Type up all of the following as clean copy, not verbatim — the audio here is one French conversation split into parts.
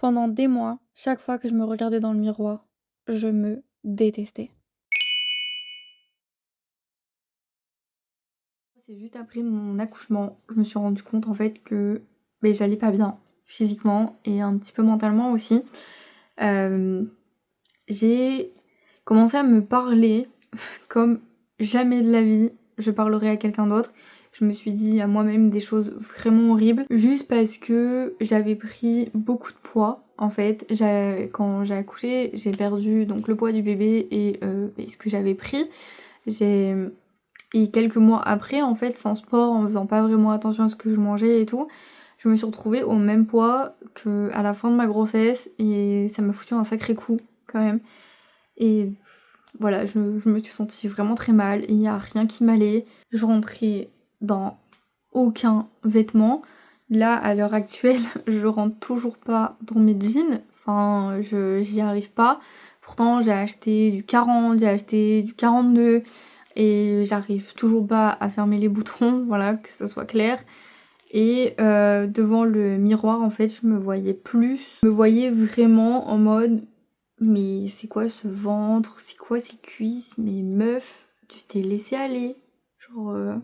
Pendant des mois, chaque fois que je me regardais dans le miroir, je me détestais. C'est juste après mon accouchement, je me suis rendu compte en fait que j'allais pas bien physiquement et un petit peu mentalement aussi. J'ai commencé à me parler comme jamais de la vie je parlerai à quelqu'un d'autre. Je me suis dit à moi-même des choses vraiment horribles juste parce que j'avais pris beaucoup de poids. En fait, quand j'ai accouché, j'ai perdu donc le poids du bébé et ce que j'avais pris. Et quelques mois après, en fait, sans sport, en faisant pas vraiment attention à ce que je mangeais et tout, je me suis retrouvée au même poids qu'à la fin de ma grossesse et ça m'a foutu un sacré coup quand même. Et voilà, je me suis sentie vraiment très mal, il n'y a rien qui m'allait. Je rentrais dans aucun vêtement. Là, à l'heure actuelle, je rentre toujours pas dans mes jeans, enfin, j'y arrive pas. Pourtant, j'ai acheté du 40, j'ai acheté du 42 et j'arrive toujours pas à fermer les boutons, voilà, que ce soit clair. Et devant le miroir, en fait, je me voyais plus. Je me voyais vraiment en mode mais c'est quoi ce ventre? C'est quoi ces cuisses? Mais meuf, tu t'es laissé aller. Genre.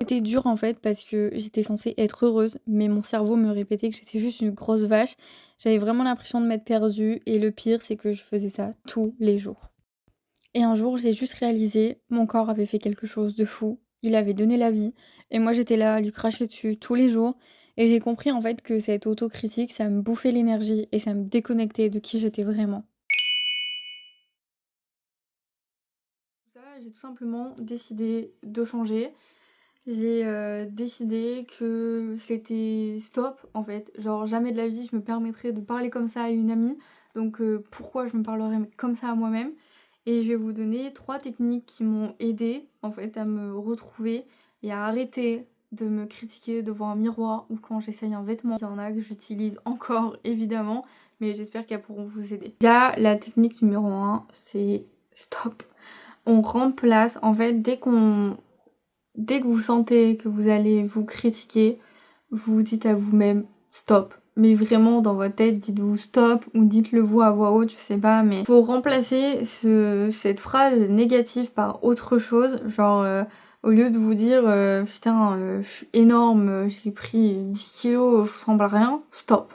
C'était dur en fait parce que j'étais censée être heureuse, mais mon cerveau me répétait que j'étais juste une grosse vache. J'avais vraiment l'impression de m'être perdue et le pire c'est que je faisais ça tous les jours. Et un jour j'ai juste réalisé, mon corps avait fait quelque chose de fou, il avait donné la vie, et moi j'étais là à lui cracher dessus tous les jours, et j'ai compris en fait que cette autocritique ça me bouffait l'énergie et ça me déconnectait de qui j'étais vraiment. J'ai tout simplement décidé de changer. J'ai décidé que c'était stop en fait. Genre jamais de la vie je me permettrais de parler comme ça à une amie. Donc pourquoi je me parlerais comme ça à moi-même. Et je vais vous donner 3 techniques qui m'ont aidé en fait à me retrouver et à arrêter de me critiquer devant un miroir ou quand j'essaye un vêtement. Il y en a que j'utilise encore évidemment, mais j'espère qu'elles pourront vous aider. Déjà la technique numéro 1 c'est stop. On remplace en fait dès que vous sentez que vous allez vous critiquer, vous dites à vous-même stop. Mais vraiment dans votre tête, dites-vous stop ou dites-le vous à voix haute, je sais pas, mais faut remplacer cette phrase négative par autre chose, genre au lieu de vous dire putain je suis énorme, j'ai pris 10 kilos, je ressemble à rien, stop.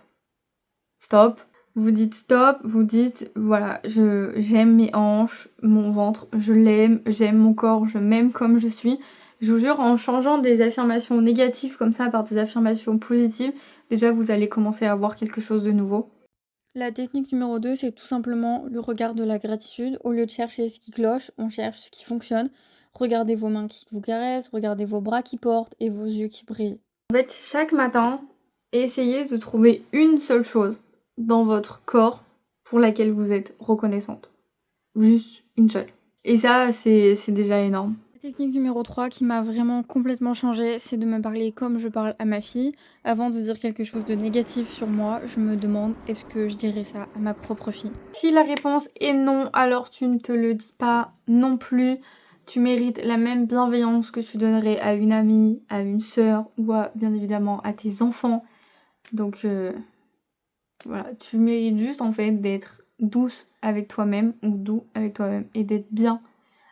Stop. Vous dites stop, vous dites voilà, j'aime mes hanches, mon ventre, je l'aime, j'aime mon corps, je m'aime comme je suis. Je vous jure, en changeant des affirmations négatives comme ça par des affirmations positives, déjà vous allez commencer à voir quelque chose de nouveau. La technique numéro 2, c'est tout simplement le regard de la gratitude. Au lieu de chercher ce qui cloche, on cherche ce qui fonctionne. Regardez vos mains qui vous caressent, regardez vos bras qui portent et vos yeux qui brillent. En fait, chaque matin, essayez de trouver une seule chose dans votre corps pour laquelle vous êtes reconnaissante. Juste une seule. Et ça, c'est déjà énorme. La technique numéro 3 qui m'a vraiment complètement changée, c'est de me parler comme je parle à ma fille. Avant de dire quelque chose de négatif sur moi, je me demande est-ce que je dirais ça à ma propre fille. Si la réponse est non, alors tu ne te le dis pas non plus. Tu mérites la même bienveillance que tu donnerais à une amie, à une sœur ou bien évidemment à tes enfants. Donc voilà, tu mérites juste en fait d'être douce avec toi-même ou doux avec toi-même et d'être bien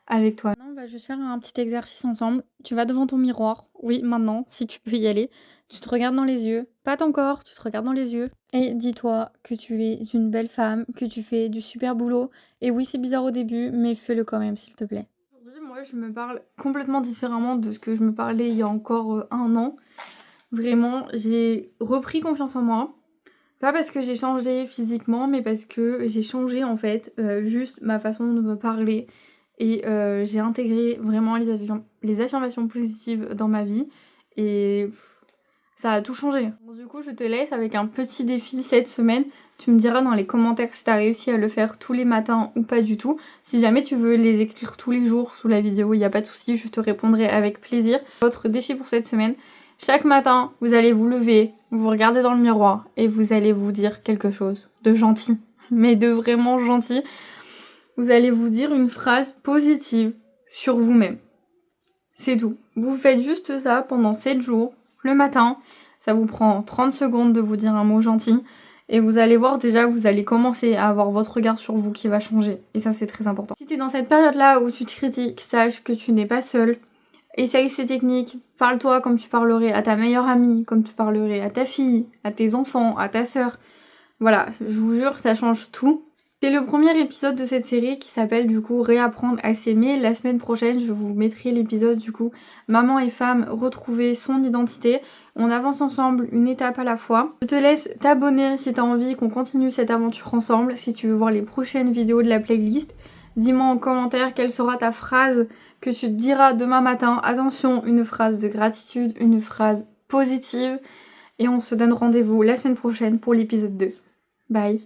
avec toi. Maintenant, on va juste faire un petit exercice ensemble. Tu vas devant ton miroir. Oui, maintenant, si tu peux y aller. Tu te regardes dans les yeux. Pas ton corps, tu te regardes dans les yeux. Et dis-toi que tu es une belle femme, que tu fais du super boulot. Et oui, c'est bizarre au début, mais fais-le quand même, s'il te plaît. Aujourd'hui, moi, je me parle complètement différemment de ce que je me parlais il y a encore un an. Vraiment, j'ai repris confiance en moi. Pas parce que j'ai changé physiquement, mais parce que j'ai changé en fait juste ma façon de me parler. Et j'ai intégré vraiment les affirmations positives dans ma vie. Et ça a tout changé. Bon, du coup, je te laisse avec un petit défi cette semaine. Tu me diras dans les commentaires si t'as réussi à le faire tous les matins ou pas du tout. Si jamais tu veux les écrire tous les jours sous la vidéo, il n'y a pas de souci, je te répondrai avec plaisir. Votre défi pour cette semaine, chaque matin, vous allez vous lever, vous regardez dans le miroir et vous allez vous dire quelque chose de gentil, mais de vraiment gentil. vous allez vous dire une phrase positive sur vous-même. C'est tout. Vous faites juste ça pendant 7 jours, le matin. Ça vous prend 30 secondes de vous dire un mot gentil. Et vous allez voir déjà, vous allez commencer à avoir votre regard sur vous qui va changer. Et ça, c'est très important. Si t'es dans cette période-là où tu te critiques, sache que tu n'es pas seule. Essaye ces techniques. Parle-toi comme tu parlerais à ta meilleure amie, comme tu parlerais à ta fille, à tes enfants, à ta sœur. Voilà, je vous jure, ça change tout. C'est le premier épisode de cette série qui s'appelle du coup Réapprendre à s'aimer. La semaine prochaine, je vous mettrai l'épisode du coup Maman et femme, retrouver son identité. On avance ensemble une étape à la fois. Je te laisse t'abonner si t'as envie qu'on continue cette aventure ensemble. Si tu veux voir les prochaines vidéos de la playlist, dis-moi en commentaire quelle sera ta phrase que tu te diras demain matin. Attention, une phrase de gratitude, une phrase positive. Et on se donne rendez-vous la semaine prochaine pour l'épisode 2. Bye.